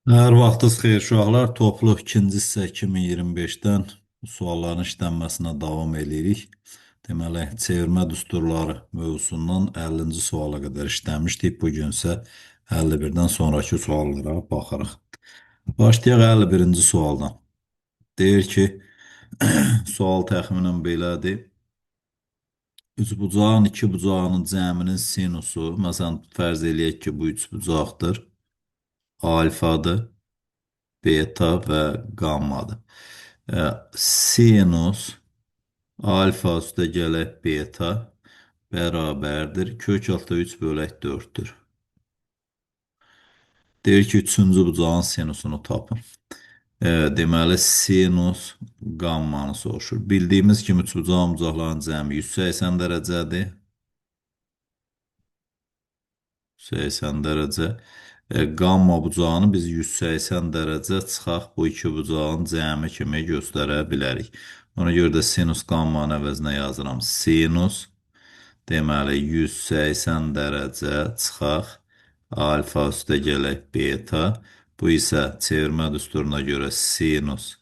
Hər vaxtınız xeyir uşaqlar. Toplu ikinci hissə 2025-dən sualların işlənməsinə davam edirik. Deməli, çevirmə düsturları mövzusundan 50-ci suala qədər işləmişdik. Bu gün isə 51-dən sonraki suallara baxarıq. Başlayaq 51-ci sualdan. Deyir ki, sual təxminən belədir. Üçbucağın iki bucağının cəminin sinusu, məsələn, fərz eləyək ki, bu üçbucaqdır. Alfadır. Beta və qammadır. Sinus alfa üstə gələk beta bərabərdir. Kök altı 3 bölək 4'tür. Deyir ki, üçüncü bucağın sinusunu tapın. Deməli, sinus qammanı soruşur. Bildiyimiz kimi üçbucağın bucaqların cəmi 180 dərəcədir. 80 dərəcə. Qamma bucağını biz 180 dərəcə çıxaq bu iki bucağın cəmi kimi göstərə bilərik. Ona görə də sinus qammanın əvəzinə yazıram. Sinus deməli 180 dərəcə çıxaq alfa üstə gələk beta. Bu isə çevirmə düsturuna görə sinus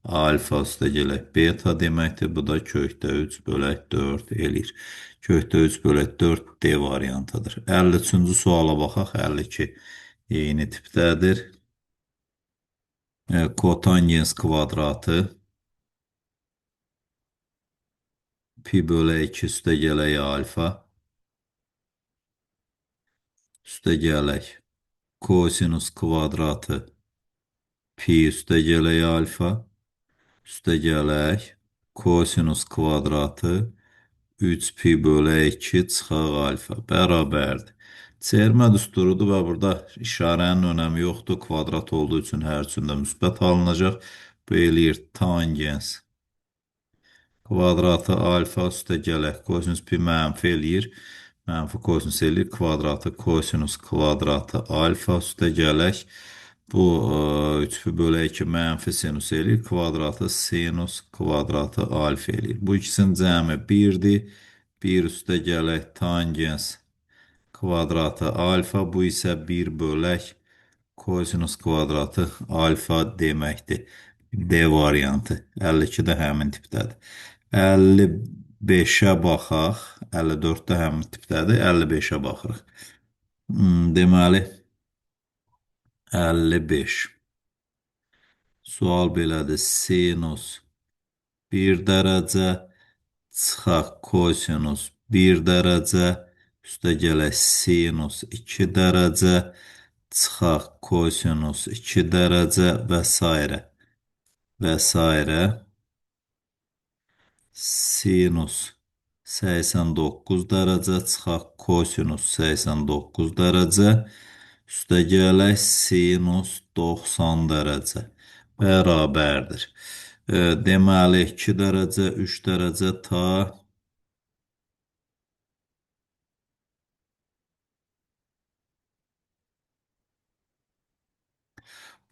alfa üstə gələk beta deməkdir. Bu da kökdə 3 bölək 4 eləyir. Kökdə 3 bölək 4 D variantıdır. 53-cü suala baxaq. 52 eyni tipdədir. Kotangens kvadratı pi bölək 2 üstə gələk alfa üstə gələk kosinus kvadratı pi üstə gələk alfa üstə gələk kosinus kvadratı 3 pi bölək 2 çıxaq alfa bərabərdir. Çevirmə düsturudur və burada işarənin önəmi yoxdur. Kvadrat olduğu üçün hər üçündə müsbət alınacaq. Bu eləyir tangens kvadratı alfa üstə gələk kosinus pi mənfi eləyir. Mənfi kosinus eləyir. Kvadratı kosinus kvadratı alfa üstə gələk. Bu 3 pi bölək 2 mənfi sinus eləyir. Kvadratı sinus kvadratı alfa eləyir. Bu ikisinin cəmi 1'dir. 1 üstə gələk tangens kvadratı alfa. Bu isə 1 bölək kosinus kvadratı alfa deməkdir. D variantı 52-də həmin tipdədir. 55'ə baxaq. 54'də həmin tipdədir. 55'ə baxırıq. Deməli 55. Sual belədir. Sinus 1 dərəcə çıxaq kosinus 1 dərəcə üstə gələk sinus 2 dərəcə çıxaq kosinus 2 dərəcə və s. və s. Sinus 89 dərəcə çıxaq kosinus 89 dərəcə üstə gələk sinus 90 dərəcə bərabərdir. Deməli 2 dərəcə 3 dərəcə ta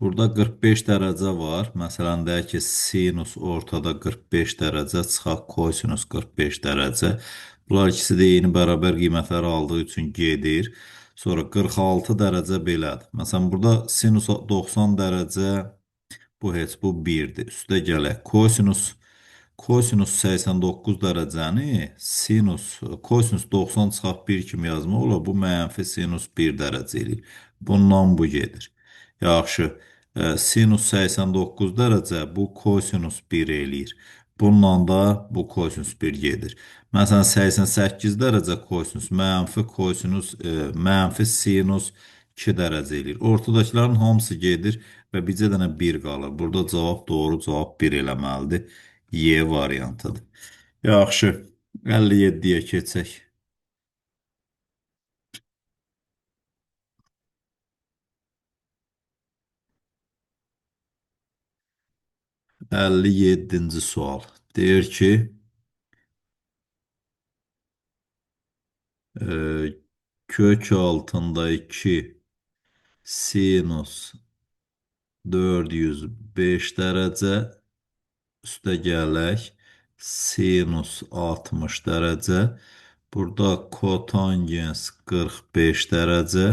burada 45 dərəcə var. Məsələn, deyək ki, sinus ortada 45 dərəcə, çıxaq kosinus 45 dərəcə. Bunlar ikisi də eyni bərabər qiymətləri aldığı üçün gedir. Sonra 46 dərəcə belədir. Məsələn, burada sinus 90 dərəcə, bu heç, bu 1'dir. Üstə gələk kosinus 89 dərəcəni kosinus 90 çıxaq 1 kimi yazmaq olar. Bu mənfi sinus 1 dərəcə eləyir. Bundan bu gedir. Yaxşı. Sinus 89 dərəcə bu kosinus 1 eləyir. Bununla da bu kosinus 1 gedir. Məsələn 88 dərəcə mənfi sinus 2 dərəcə eləyir. Ortadakilərin hamısı gedir və bircə dənə 1 qalır. Burada doğru cavab 1 eləməlidir. Y variantıdır. Yaxşı. 57'yə keçək. 57-ci sual. Deyir ki, kök altında 2 sinus 405 dərəcə üstə gələk sinus 60 dərəcə. Burada kotangens 45 dərəcə.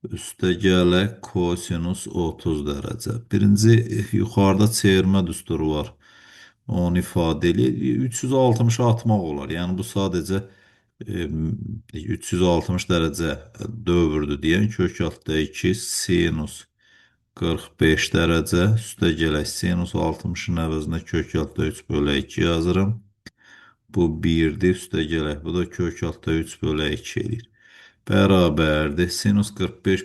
Üstəgələ kosinus 30 dərəcə. Birinci yuxarıda çevirmə düsturu var. Onu ifadə edir. 360 atmaq olar. Yəni bu sadəcə 360 dərəcə dövrdür deyən kök altda 2 sinus 45 dərəcə üstə gələk sinus 60-ın əvəzinə kök altda 3 bölü 2 yazırım. Bu 1'dir üstə gələk. Bu da kök altda 3 bölü 2 edir. Bərabərdir. Sinus 45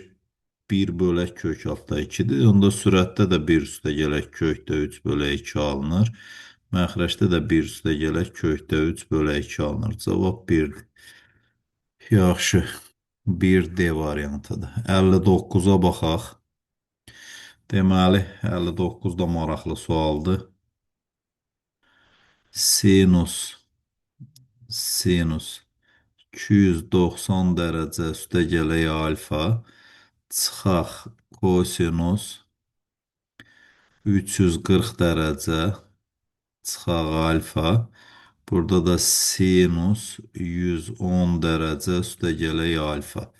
1 bölək kök altda 2'dir. Onda sürətdə də 1 üstə gələk kökdə 3 bölü 2 alınır. Məxrəcdə də 1 üstə gələk kökdə 3 bölü 2 alınır. Cavab 1'dir. Yaxşı. 1D variantıdır. 59'a baxaq. Deməli, 59 da maraqlı sualdır. Sinus 290 dərəcə üstə gələk alfa çıxaq kosinus 340 dərəcə çıxaq alfa. Burada da sinus 110 dərəcə üstə gələk alfa.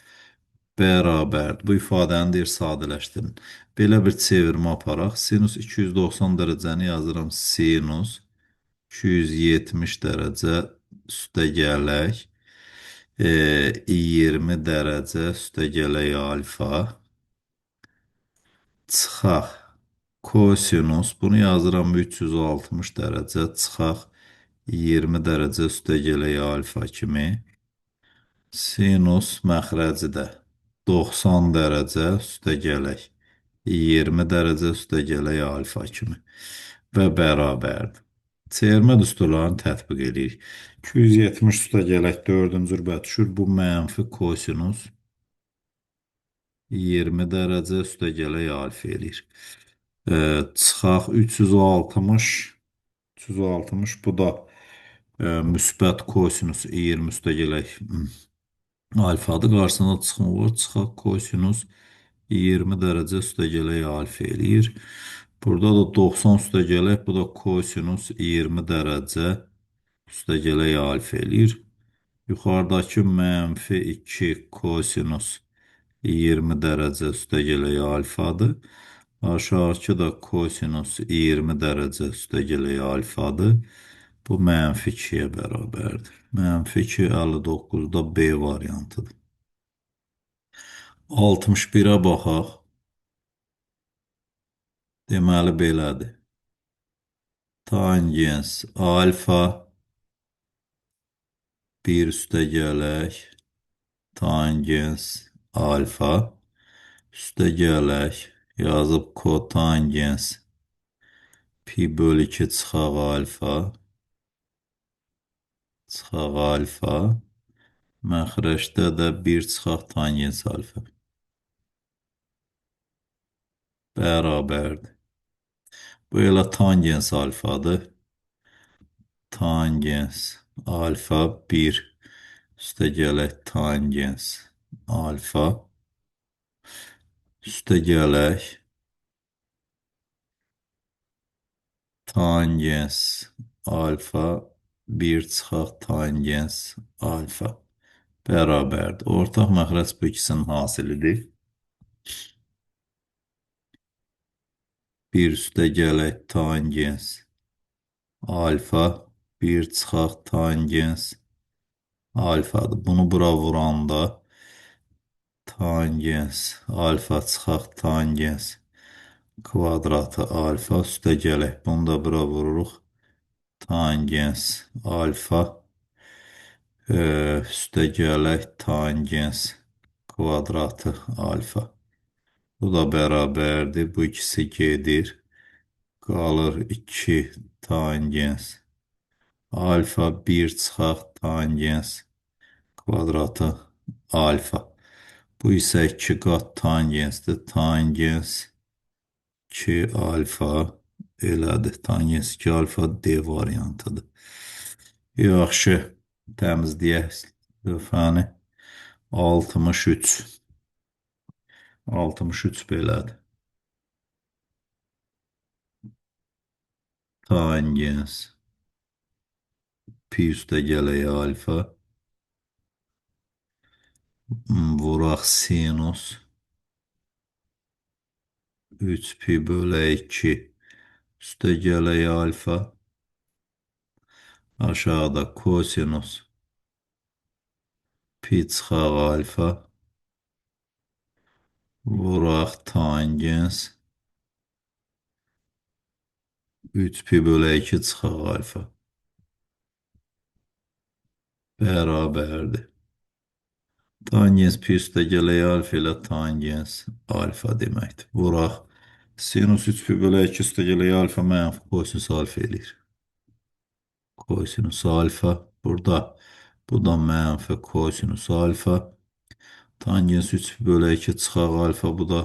Bərabər. Bu ifadəni deyir sadələşdirin. Belə bir çevirmə aparaq. Sinus 290 dərəcəni yazıram. Sinus 270 dərəcə üstə gələk 20 dərəcə üstə gələk alfa çıxaq kosinus bunu yazıram 360 dərəcə çıxaq 20 dərəcə üstə gələk alfa kimi sinus məxrəci də 90 dərəcə üstə gələk 20 dərəcə üstə gələk alfa kimi və bərabərdir. Çevirmə düsturlarını tətbiq edirik. 270 üstə gələk 4-cü cürbə düşür. Bu mənfi kosinus 20 dərəcə üstə gələk alfa eləyir. Çıxaq 360 bu da müsbət kosinus 20 üstə gələk alfadır. Qarşısında çıxma var. Çıxaq kosinus 20 dərəcə üstə gələk alfa eləyir. Burada da 90 üstə gələk. Bu da kosinus 20 dərəcə üstə gələk alfa eləyir. Yuxarıdakı mənfi 2 kosinus 20 dərəcə üstə gələk alfadır. Aşağıdakı da kosinus 20 dərəcə üstə gələk alfadır. Bu mənfi 2'yə bərabərdir. Mənfi 2 59'da B variantıdır. 61'ə baxaq. Deməli belədir. Tangens alfa 1 üstə gələk tangens alfa üstə gələk yazıb kotangens pi bölü 2 çıxaq alfa məxrəcdə də 1 çıxaq tangens alfa bərabərdir. Bu elə tangens alfadır. Tangens alfa 1 üstə gələk tangens alfa üstə gələk tangens alfa 1 çıxaq tangens alfa bərabərdir. Ortaq məxrəc bu ikisinin hasilidir. 1 üstə gələk tangens alfa 1 çıxaq tangens alfadır. Bunu bura vuranda tangens alfa çıxaq tangens kvadratı alfa üstə gələk. Bunu da bura vururuq. Tangens alfa üstə gələk tangens kvadratı alfa. Bu da bərabərdir. Bu ikisi gedir. Qalır 2 tangens alfa 1 çıxaq tangens kvadratı alfa. Bu isə 2 qat tangensdir. Tangens 2 alfa elədir. Tangens 2 alfa D variantıdır. Yaxşı. Təmizləyək lövhəni. 63. 63 belədir. Tangens pi üstə gələk alfa vuraq sinus 3 pi bölü 2 üste gələk alfa. Aşağıda kosinus pi çıxaq alfa. Vuraq tangens 3 pi bölü 2 çıxaq alfa. Bərabərdir. Tangens pi üstə gələk alfa ilə tangens alfa deməkdir. Vuraq. Sinus 3 pi bölü 2 üstə gələk alfa mənfi kosinus alfa eləyir. Kosinus alfa burada. Bu da mənfi kosinus alfa. Tangens 3 pi bölü 2 çıxaq alfa. Bu da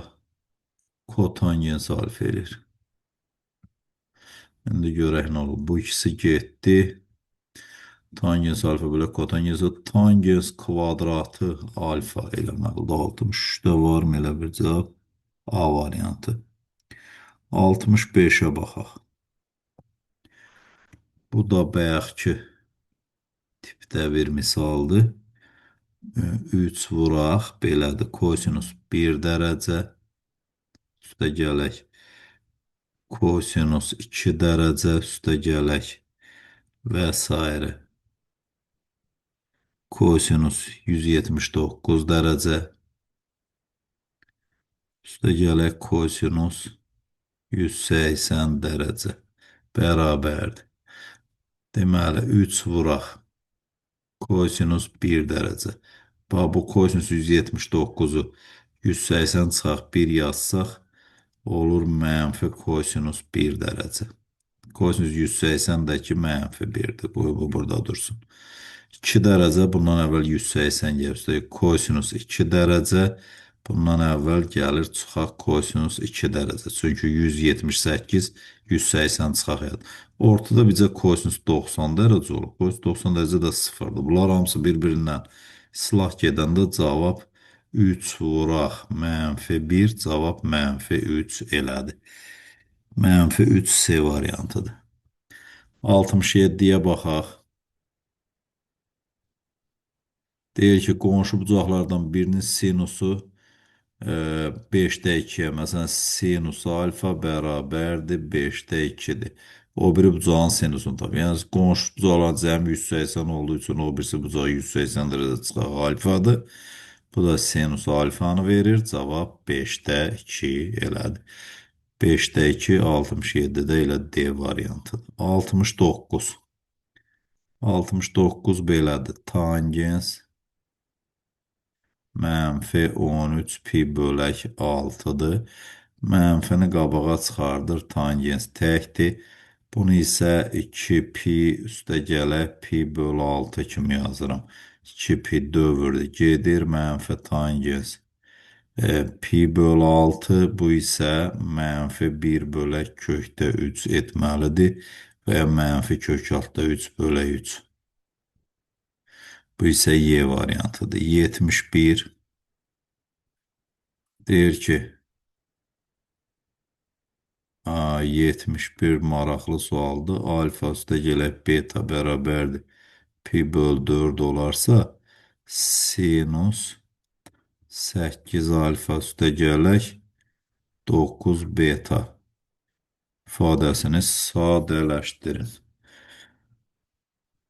kotangens alfa eləyir. İndi görək nə olur. Bu ikisi getdi. Tangens alfa bölü kotangens tangens kvadratı alfa eləməlidir. 63-də varmı elə bir cavab? A variantı. 65'e baxaq. Bu da bayaqki tipdə bir misaldır. 3 vuraq, belədir. Kosinus 1 dərəcə üstə gələk. Kosinus 2 dərəcə üstə gələk və s. Kosinus 179 dərəcə üstə gələk kosinus 180 dərəcə bərabərdir. Deməli 3 vuraq. Kosinus 1 dərəcə. Bax, bu kosinus 179-u 180 çıxaq 1 yazsaq, olur mənfi kosinus 1 dərəcə. Kosinus 180-dəki mənfi 1-dir. Bu burada dursun. 2 dərəcə bundan əvvəl 180 gəlir. Kosinus 2 dərəcə bundan əvvəl gəlir çıxaq kosinus 2 dərəcə. Çünki 178 180 çıxaq yadır. Ortada bizə kosinus 90 dərəcə olur. Kosinus 90 dərəcə də 0-dır. Bunlar hamısı bir-birindən islah gedəndə cavab 3 vuraq mənfi 1 cavab mənfi 3 elədi. Mənfi 3 C variantıdır. 67-yə baxaq. Deyir ki, qonşu bucaqlardan birinin sinusu 5-də 2-yə, məsələn, sinus alfa bərabərdir 5-də 2-dir. O biri bucağın sinusunu tapır. Yəni, qonşu bucaqlar cəmi 180 olduğu üçün o birisi bucağı 180 dərəcə çıxaq alfadır. Bu da sinus alfanı verir. Cavab 5-də 2 elədir. 5-də 2, 67-də elə D variantıdır. 69. 69 belədir. Tangens mənfi 13 pi bölək 6-dır. Mənfini qabağa çıxardır. Tangens təkdir. Bunu isə 2 pi üstə gələk pi bölü 6 kimi yazıram. 2 pi dövrdür. Gedir mənfi tangens. Pi bölü 6 bu isə mənfi 1 bölək kökdə 3 etməlidir. Və ya mənfi kök altda 3 bölək 3. Bu isə Y variantıdır. 71 deyir ki, 71 maraqlı sualdır. Alfa üstə gələk beta bərabərdir. Pi böl 4 olarsa, sinus 8 alfa üstə gələk 9 beta ifadəsini sadələşdirin.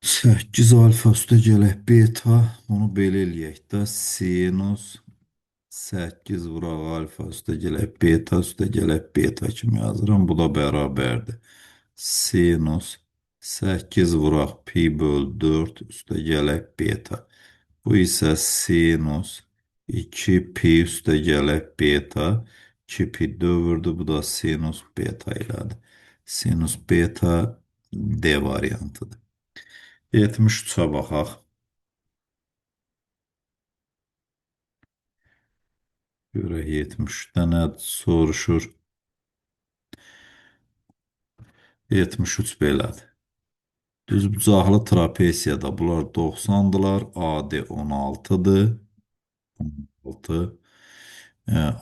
8 alfa üstə gələk beta, bunu belə eləyək də, sinus 8 vuraq alfa üstə gələk beta kimi yazıram. Bu da bərabərdir. Sinus 8 vuraq pi böl 4 üstə gələk beta. Bu isə sinus 2 pi üstə gələk beta. 2 pi dövrdür. Bu da sinus beta elədir. Sinus beta D variantıdır. 73-ə baxaq. Görək 73-də nə soruşur? 73 belədir. Düzbucaqlı trapesiyada bunlar 90'dılar. AD 16'dır. 16.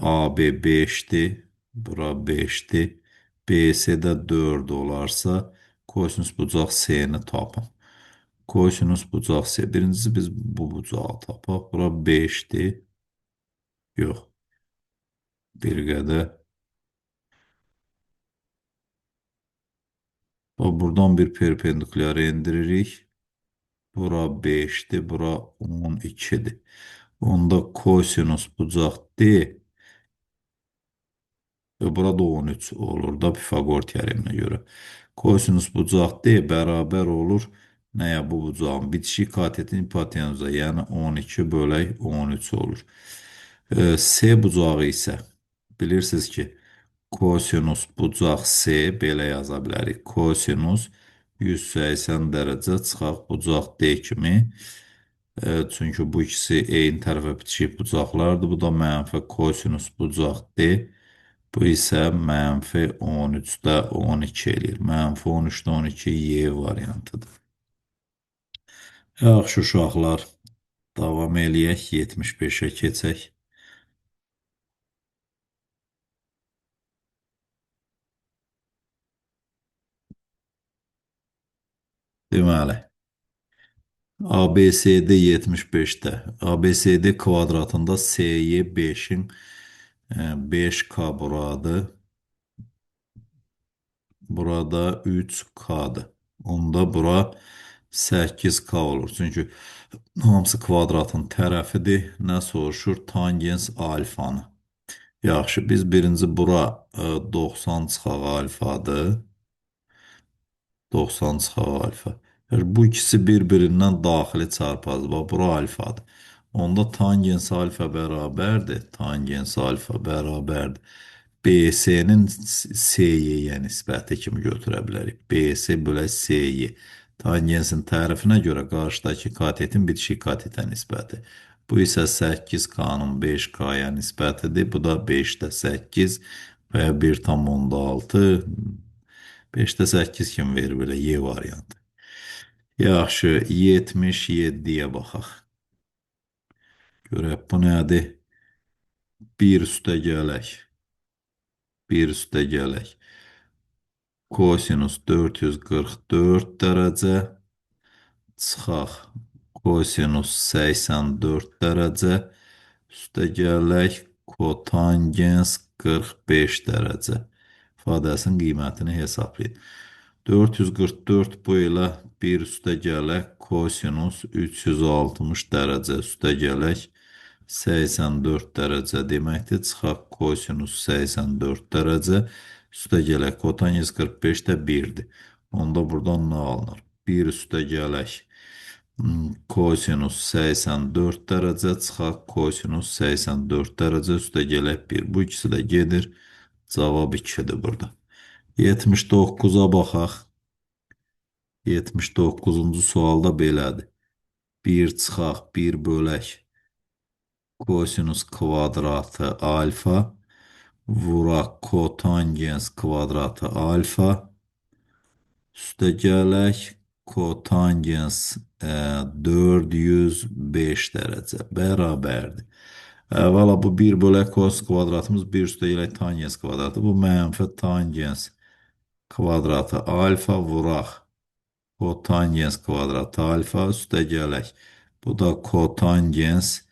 AB 5'ti. Bura 5'ti. BS'de 4 olarsa kosinus bucaq C'ni tapın. Kosinus bucaq C. Birincisi biz bu bucağı tapaq. Bura 5'ti. Yox. Bir qədər. Buradan bir perpendikulyar indiririk. Bura 5'ti, bura 12'dir. Onda kosinus bucaq D. Burada 13 olur da Pifagor teoreminə görə. Kosinus bucaq D bərabər olur. Nəyə bu bucağın bitişik katetin hipotenuza, yəni 12 bölək 13 olur. S bucağı isə bilirsiniz ki, kosinus bucaq C belə yaza bilərik. Kosinus 180 dərəcə çıxaq bucaq D kimi. Çünki bu ikisi eyni tərəfə bitişik bucaqlardır. Bu da mənfi kosinus bucaq D. Bu isə mənfi 13-də 12 eləyir. Mənfi 13-də 12 Y variantıdır. Yaxşı uşaqlar, davam eləyək, 75-ə keçək. Deməli, ABCD 75-də, ABCD kvadratında CY 5-in 5K buradır. Burada 3K'dır. Onda bura 8K olur. Çünki hamısı kvadratın tərəfidir. Nə soruşur? Tangens alfanı. Yaxşı, biz birinci bura 90 çıxaq alfadır. 90 çıxaq alfa. Yəni, bu ikisi bir-birindən daxili çarpazdır. Bax, bura alfadır. Onda tangens alfa bərabərdir. Tangens alfa bərabərdir. BC-nin CY-yə nisbəti kimi götürə bilərik. BC bölək CY. Tangensin tərifinə görə qarşıdakı katetin bitişik katetə nisbəti. Bu isə 8K-nın 5K-ya nisbətidir. Bu da 5-də 8 və ya 1,6. 5'te 8 kim verir belə Y variantı. Yaxşı, 77-yə baxaq. Görək bu nədir? 1 üstə gələk. 1 üstə gələk. Kosinus 444 dərəcə. Çıxaq. Kosinus 84 dərəcə. Üstə gələk. Kotangens 45 dərəcə. İfadəsinin qiymətini hesablayın. 444 bu ilə 1 üstə gələk. Kosinus 360 dərəcə üstə gələk. 84 dərəcə deməkdir. Çıxaq kosinus 84 dərəcə. Üstə gələk. Kotangens 45 də 1'dir. Onda buradan nə alınır? 1 üstə gələk. Kosinus 84 dərəcə çıxaq kosinus 84 dərəcə üstə gələk 1. Bu ikisi də gedir. Cavab 2-dir burada. 79-a baxaq. 79-cu sualda belədir. 1 çıxaq 1 bölək kosinus kvadratı alfa vuraq kotangens kvadratı alfa üstə gələk kotangens 405 dərəcə bərabərdir. Əvvəla bu 1 bölək kos kvadratımız 1 üstə gələk tangens kvadratı. Bu mənfi tangens kvadratı alfa vuraq kotangens kvadratı alfa üstə gələk. Bu da kotangens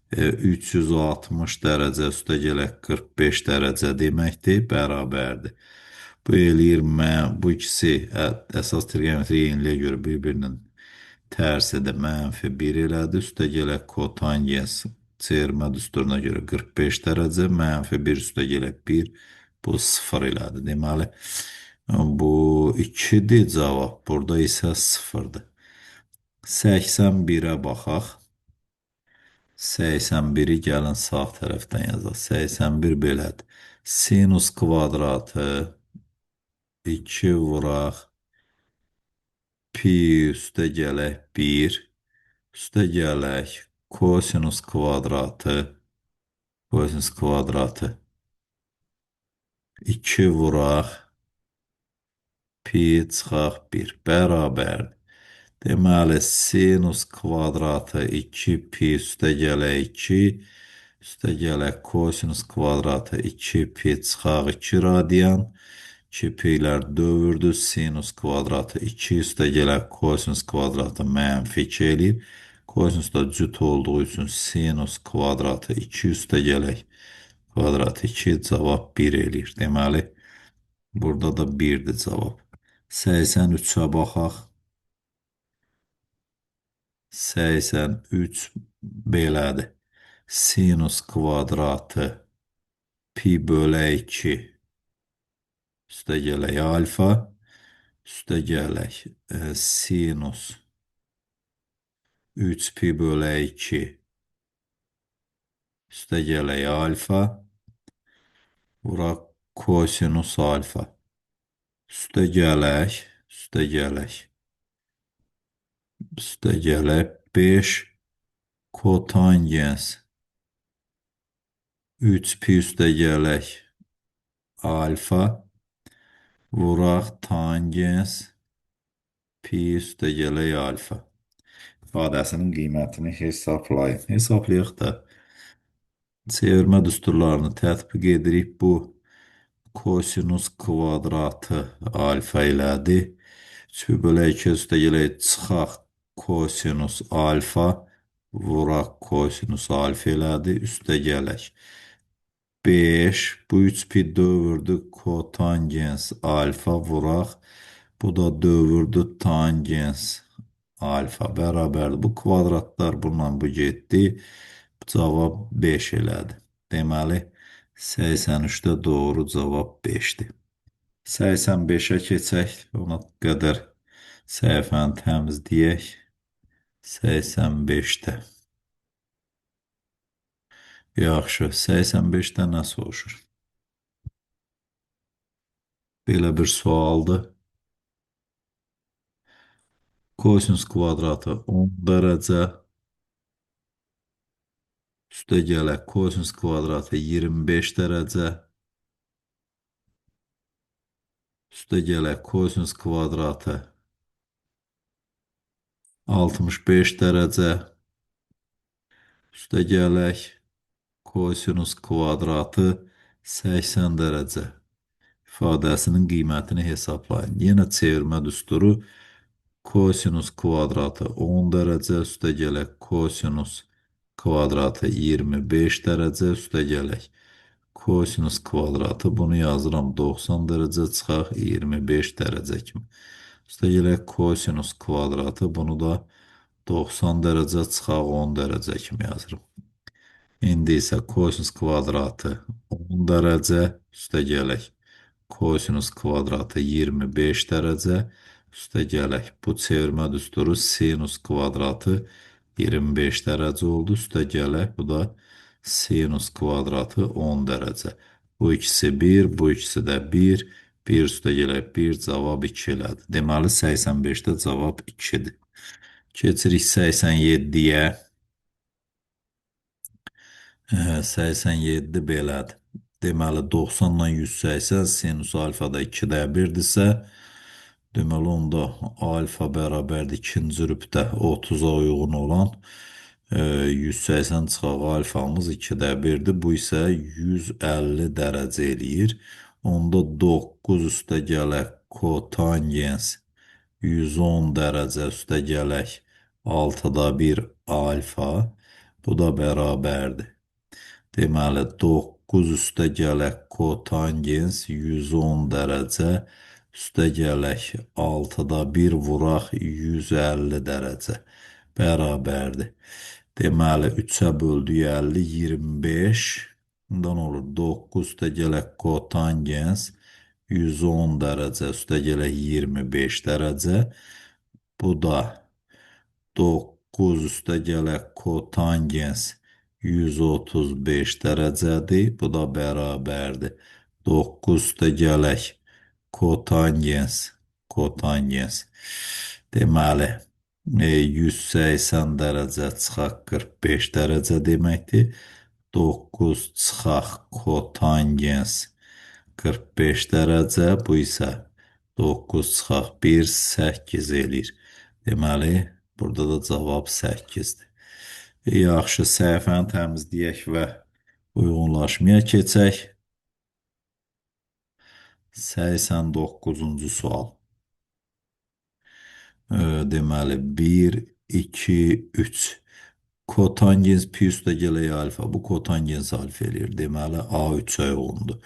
360 dərəcə üstə gələk 45 dərəcə deməkdir, bərabərdir. Bu eləyir bu ikisi əsas trigonometri yeniliyə görə bir-birinin tərsidir. Mənfi 1 elədi. Üstə gələk kotangens çevirmə düsturuna görə 45 dərəcə. Mənfi 1 üstə gələk 1. Bu 0 elədi. Deməli, bu 2'dir cavab. Burada isə 0'dır. 81'ə baxaq. 81'i gəlin sağ tərəfdən yazaq. 81 belədir. Sinus kvadratı 2 vuraq pi üstə gələk 1 üstə gələk kosinus kvadratı 2 vuraq pi çıxaq 1 bərabərdir. Deməli, sinus kvadratı 2 pi üstə gələk 2 üstə gələk kosinus kvadratı 2 pi çıxaq 2 radian 2 pi'lər dövürdür. Sinus kvadratı 2 üstə gələk kosinus kvadratı mənfi 2 eləyir. Kosinus da cüt olduğu üçün sinus kvadratı 2 üstə gələk kvadratı 2 cavab 1 eləyir. Deməli, burada da 1'dir cavab. 83-ə baxaq. 83 belədir. Sinus kvadratı pi bölü 2 üstə gələk alfa üstə gələk sinus 3 pi bölü 2 üstə gələk alfa vuraq kosinus alfa üstə gələk üstə gələk 5 kotangens 3 pi üstə gələk alfa vuraq tangens pi üstə gələk alfa. İfadəsinin qiymətini hesablayın. Hesablayaq da çevirmə düsturlarını tətbiq edirik. Bu kosinus kvadratı alfa ilədir. 3 bölü 2 üstə gələk çıxaq kosinus alfa vuraq kosinus alfa ilədir. Üstə gələk 5 bu 3 pi dövrdür kotangens alfa vuraq. Bu da dövrdür tangens alfa bərabərdir. Bu kvadratlar bununla bu getdi. Cavab 5 elədi. Deməli 83-də doğru cavab 5-dir. 85-ə keçək. Ona qədər səhifəni təmizləyək. 85-də. Yaxşı, 85-də nə soruşur? Belə bir sualdır. Kosinus kvadratı 10 dərəcə üstə gələk kosinus kvadratı 25 dərəcə üstə gələk kosinus kvadratı 65 dərəcə üstə gələk kosinus kvadratı 80 dərəcə ifadəsinin qiymətini hesablayın. Yenə çevirmə düsturu kosinus kvadratı 10 dərəcə üstə gələk kosinus kvadratı 25 dərəcə üstə gələk kosinus kvadratı bunu yazıram 90 dərəcə çıxaq 25 dərəcə kimi. Üstə gələk kosinus kvadratı bunu da 90 dərəcə çıxaq 10 dərəcə kimi yazırım. İndi isə kosinus kvadratı 10 dərəcə üstə gələk kosinus kvadratı 25 dərəcə üstə gələk. Bu çevirmə düsturu sinus kvadratı 25 dərəcə oldu. Üstə gələk bu da sinus kvadratı 10 dərəcə. Bu ikisi 1, bu ikisi də 1. 1 üstə gələk 1 cavab 2 elədi. Deməli 85-də cavab 2-dir. Keçirik 87-yə. 87 belədir. Deməli 90 ilə 180 sinus alfada 2-də 1-dirsə, deməli onda alfa bərabərdir 2-ci rübdə 30-a uyğun olan 180 çıxaq alfamız 2-də 1-dir. Bu isə 150 dərəcə eləyir. Onda 9 üstə gələk kotangens 110 dərəcə üstə gələk 6-da 1 alfa. Bu da bərabərdir. Deməli 9 üstə gələk kotangens 110 dərəcə üstə gələk 6-da 1 vuraq 150 dərəcə bərabərdir. Deməli 3-ə böldük 50 25. Bundan olur 9 üstə gələk kotangens 110 dərəcə üstə gələk 25 dərəcə. Bu da 9 üstə gələk kotangens 135 dərəcədir. Bu da bərabərdir. 9 üstə gələk kotangens. Deməli 180 dərəcə çıxaq 45 dərəcə deməkdir. 9 çıxaq kotangens 45 dərəcə. Bu isə 9 çıxaq 1 8 eləyir. Deməli burada da cavab 8-dir. Yaxşı, səhifəni təmizləyək və uyğunlaşmaya keçək. 89-cu sual. Deməli 1, 2, 3. Kotangens pi üstə gələk alfa. Bu kotangens alfa eləyir. Deməli A3-ə uyğundur.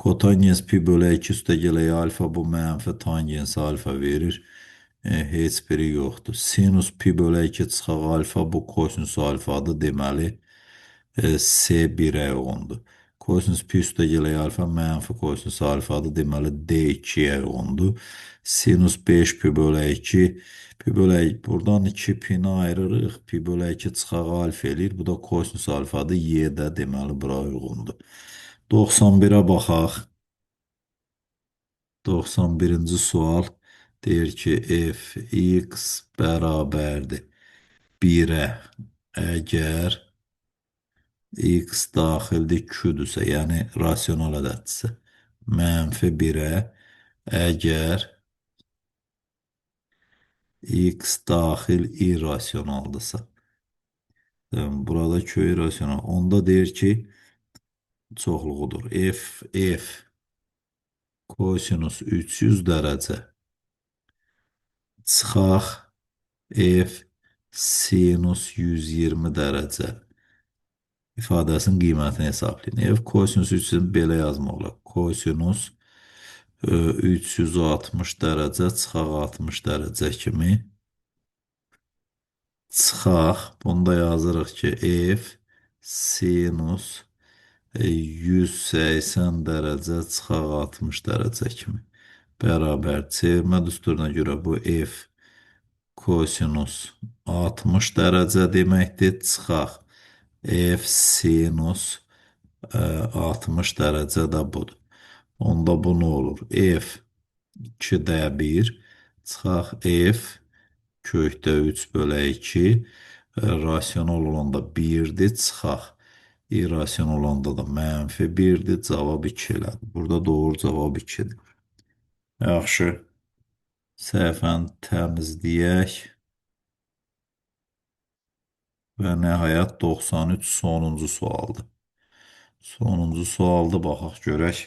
Kotangens pi bölü 2 üstə gələk alfa bu mənfi tangens alfa verir. Heç biri yoxdur. Sinus pi bölü 2 çıxaq alfa bu kosinus alfadır. Deməli S 1-ə uyğundur. Kosinus pi üstə gələk alfa mənfi kosinus alfadır. Deməli D 2-yə uyğundur. Sinus 5 pi bölü 2 pi bölü 2 buradan 2 pini ayırırıq. Pi bölü 2 çıxaq alfa eləyir. Bu da kosinus alfadır. Y-də deməli bura uyğundur. 91-ə baxaq. 91-ci sual deyir ki, f x bərabərdir 1-ə əgər x daxildir q-dürsə, yəni rasional ədəddirsə, mənfi 1-ə əgər x daxil irrasionaldırsa. Yəni, burada q irrasional. Onda deyir ki, çoxluğudur. F kosinus 300 dərəcə çıxaq f sinus 120 dərəcə ifadəsinin qiymətini hesablayın. F kosinus 300 belə yazmaq olar. Kosinus 360 dərəcə çıxaq 60 dərəcə kimi çıxaq. Bunda yazırıq ki, f sinus 180 dərəcə çıxaq 60 dərəcə kimi bərabər. Çevirmə düsturuna görə bu f kosinus 60 dərəcə deməkdir. Çıxaq f sinus 60 dərəcə də budur. Onda bu nə olur? F 2-də 1 çıxaq f kökdə 3 bölü 2 rasional olanda 1-dir çıxaq. İrrasional olanda da mənfi 1-dir. Cavab 2 elədir. Burada doğru cavab 2-dir. Yaxşı. Səhifəni təmizləyək. Və nəhayət 93 sonuncu sualdır. Sonuncu sualda baxaq görək.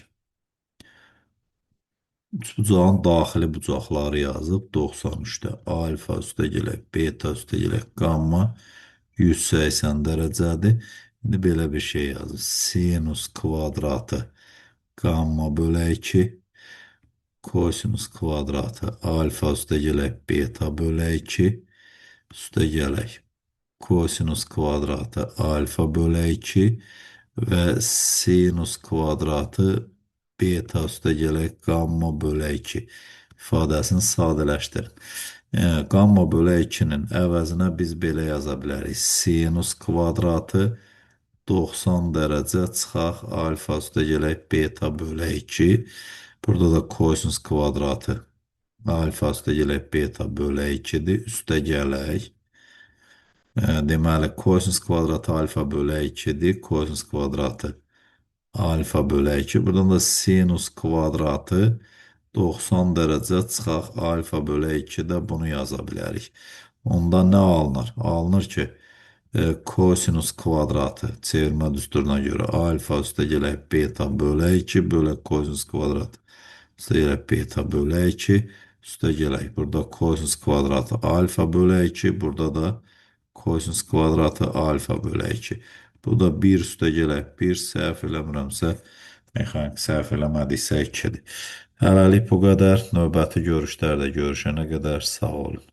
Üçbucağın daxili bucaqları yazıb 93-də alfa üstə gələk, beta üstə gələk, qamma 180 dərəcədir. İndi belə bir şey yazır. Sinus kvadratı qamma bölü 2 kosinus kvadratı alfa üstə gələk, beta bölü 2 üstə gələk. Kosinus kvadratı alfa bölü 2 və sinus kvadratı beta üstə gələk qamma bölü 2 ifadəsini sadələşdirin. Qamma bölü 2-nin əvəzinə biz belə yaza bilərik. Sinus kvadratı 90 dərəcə çıxaq alfa üstə gələk beta bölü 2. Burada da kosinus kvadratı alfa üstə gələk beta bölü 2-dir. Üstə gələk. Deməli, kosinus kvadratı alfa bölü 2-dir. Kosinus kvadratı alfa bölü 2. Buradan da sinus kvadratı 90 dərəcə çıxaq alfa bölü 2-də bunu yaza bilərik. Onda nə alınır? Alınır ki, kosinus kvadratı çevirmə düsturuna görə alfa üstə gələk beta bölü 2 bölü kosinus kvadratı üstə gələk beta bölü 2 üstə gələk. Burada kosinus kvadratı alfa bölü 2, burada da kosinus kvadratı alfa bölü 2. Bu da 1 üstə gələk 1, səhv eləmirəmsə, mexanik səhv eləmədiksə 2-dir. Hələlik bu qədər. Növbəti görüşlərdə görüşənə qədər sağ olun.